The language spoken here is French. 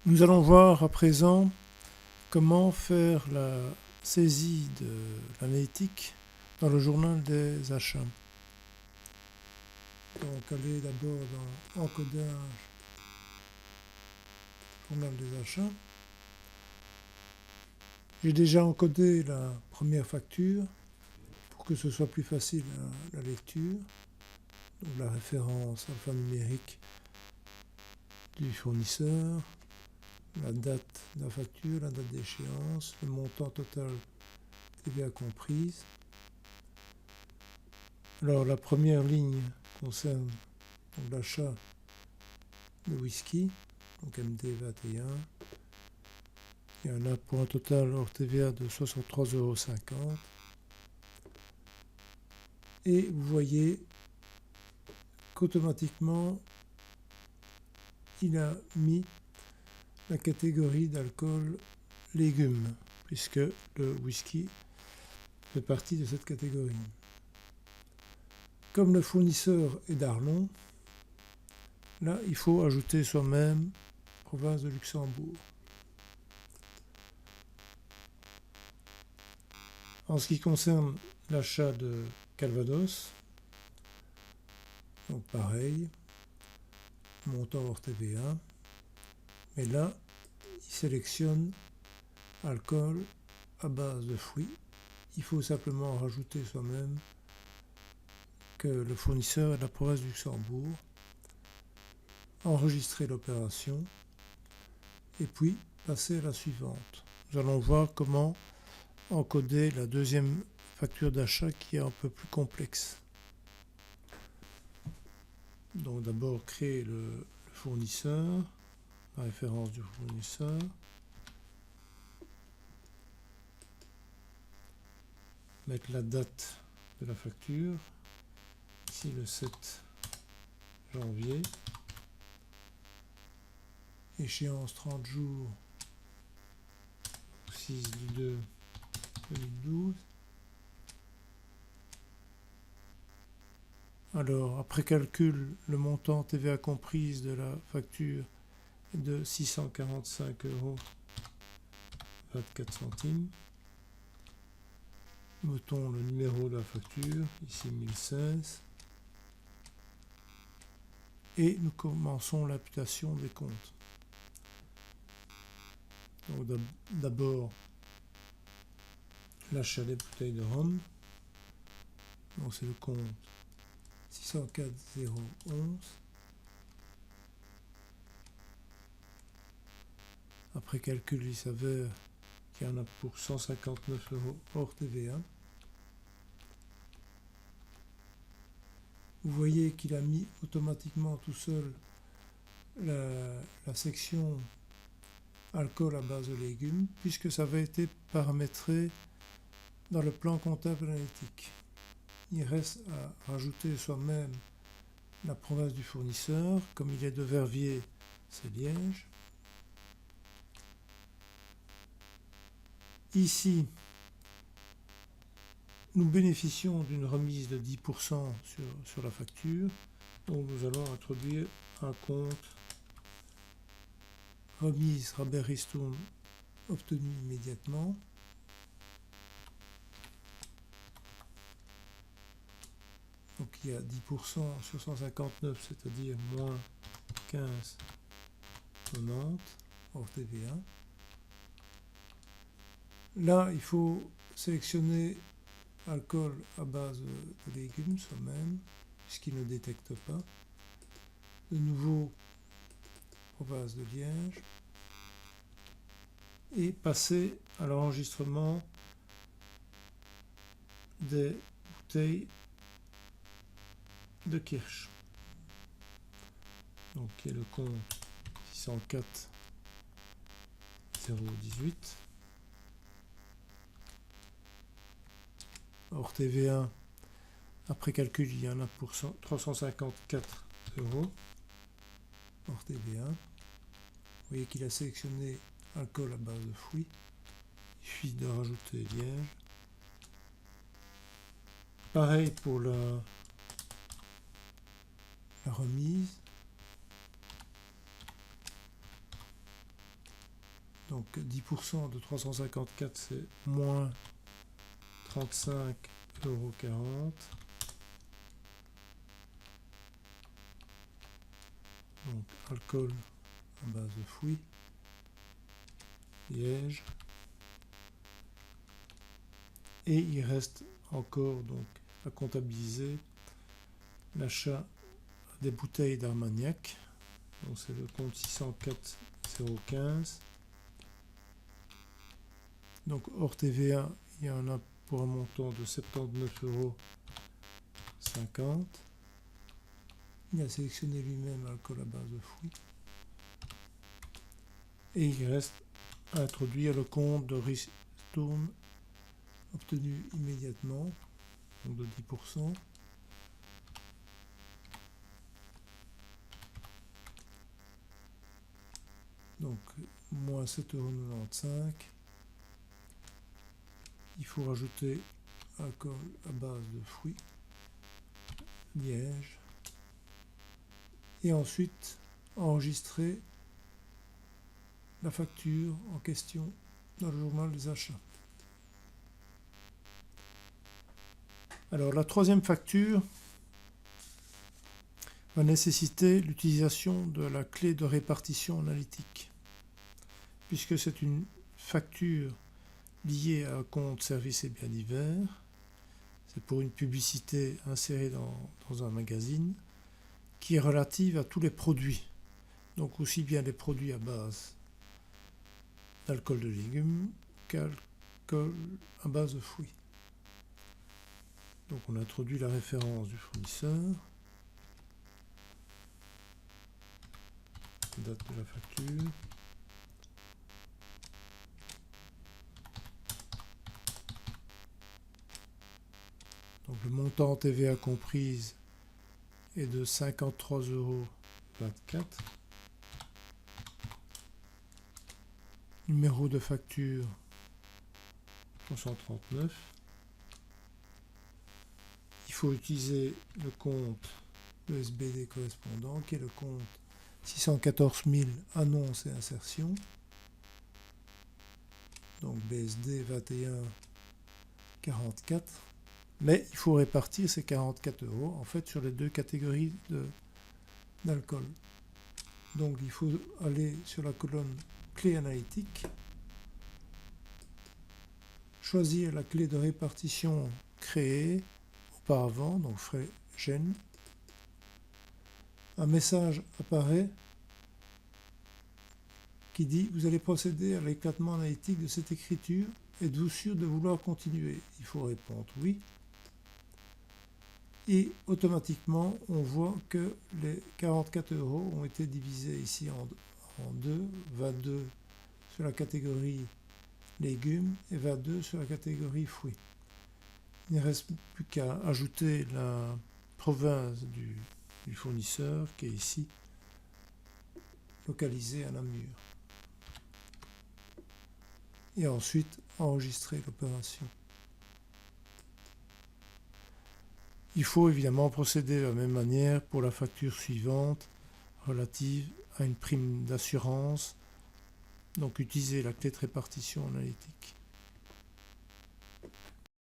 Nous allons voir à présent comment faire la saisie de l'analytique dans le journal des achats. Donc allez d'abord dans Encodage, journal des achats. J'ai déjà encodé la première facture pour que ce soit plus facile à la lecture. Donc la référence alphanumérique du fournisseur, la date de la facture, la date d'échéance, le montant total TVA comprise. Alors la première ligne concerne l'achat de whisky, donc MD21. Il y en a pour un total hors TVA de 63,50 €. Et vous voyez qu'automatiquement, il a mis la catégorie d'alcool légumes, puisque le whisky fait partie de cette catégorie. Comme le fournisseur est d'Arlon, là, il faut ajouter soi-même province de Luxembourg. En ce qui concerne l'achat de Calvados, donc pareil, montant hors TVA, mais là, il sélectionne alcool à base de fruits. Il faut simplement rajouter soi-même que le fournisseur est de la province du Luxembourg, enregistrer l'opération et puis passer à la suivante. Nous allons voir comment encoder la deuxième facture d'achat qui est un peu plus complexe. Donc d'abord créer le fournisseur, la référence du fournisseur. Mettre la date de la facture, ici le 7 janvier. Échéance 30 jours, 6 du 2 2012. Alors, après calcul, le montant TVA comprise de la facture est de 645,24 €. Mettons le numéro de la facture, ici 1016. Et nous commençons l'imputation des comptes. Donc d'abord, l'achat des bouteilles de rhum. Donc c'est le compte 604,011. Après calcul, il s'avère qu'il y en a pour 159 € hors TVA. Vous voyez qu'il a mis automatiquement tout seul la section alcool à base de légumes, puisque ça avait été paramétré dans le plan comptable analytique. Il reste à rajouter soi-même la province du fournisseur. Comme il est de Verviers, c'est Liège. Ici, nous bénéficions d'une remise de 10% sur la facture. Donc nous allons introduire un compte remise rabais ristourne obtenu immédiatement. Donc il y a 10% sur 159, c'est-à-dire moins 15,90 hors TVA. Là, il faut sélectionner alcool à base de légumes soi-même, puisqu'il ne détecte pas. De nouveau, province de Liège. Et passer à l'enregistrement des bouteilles de Kirsch. Donc, qui est le compte 604,018. Hors TVA, après calcul, il y en a pour 354 € hors TVA. Vous voyez qu'il a sélectionné alcool à base de fruits. Il suffit de rajouter Liège. Pareil pour la remise. Donc 10% de 354, c'est moins 35,40 €. Donc alcool à base de fruits, liège. Et il reste encore donc à comptabiliser l'achat des bouteilles d'Armagnac. Donc c'est le compte 604,015. Donc hors TVA, il y en a pour un montant de 79,50 €. Il a sélectionné lui-même alcool à base de fruits. Et il reste à introduire le compte de ristourne obtenu immédiatement, donc de 10%. Donc moins 7,95 €. Il faut rajouter alcool à base de fruits, liège, et ensuite enregistrer la facture en question dans le journal des achats. Alors la troisième facture va nécessiter l'utilisation de la clé de répartition analytique, puisque c'est une facture liée à un compte services et biens divers. C'est pour une publicité insérée dans un magazine qui est relative à tous les produits, donc aussi bien les produits à base d'alcool de légumes qu'alcool à base de fruits. Donc on introduit la référence du fournisseur, date de la facture, donc le montant TVA comprise est de 53,24 €. Numéro de facture 339. Il faut utiliser le compte ESBD correspondant qui est le compte 614 000 annonces et insertions. Donc BSD 21,44. Mais il faut répartir ces 44 € en fait sur les deux catégories d'alcool. Donc il faut aller sur la colonne clé analytique, choisir la clé de répartition créée auparavant, donc frais GEN. Un message apparaît qui dit: vous allez procéder à l'éclatement analytique de cette écriture, êtes-vous sûr de vouloir continuer? Il faut répondre oui. Et automatiquement on voit que les 44 € ont été divisés ici en deux, 22 sur la catégorie légumes et 22 sur la catégorie fruits. Il ne reste plus qu'à ajouter la province du fournisseur qui est ici localisée à Namur. Et ensuite enregistrer l'opération. Il faut évidemment procéder de la même manière pour la facture suivante relative à une prime d'assurance, donc utiliser la clé de répartition analytique.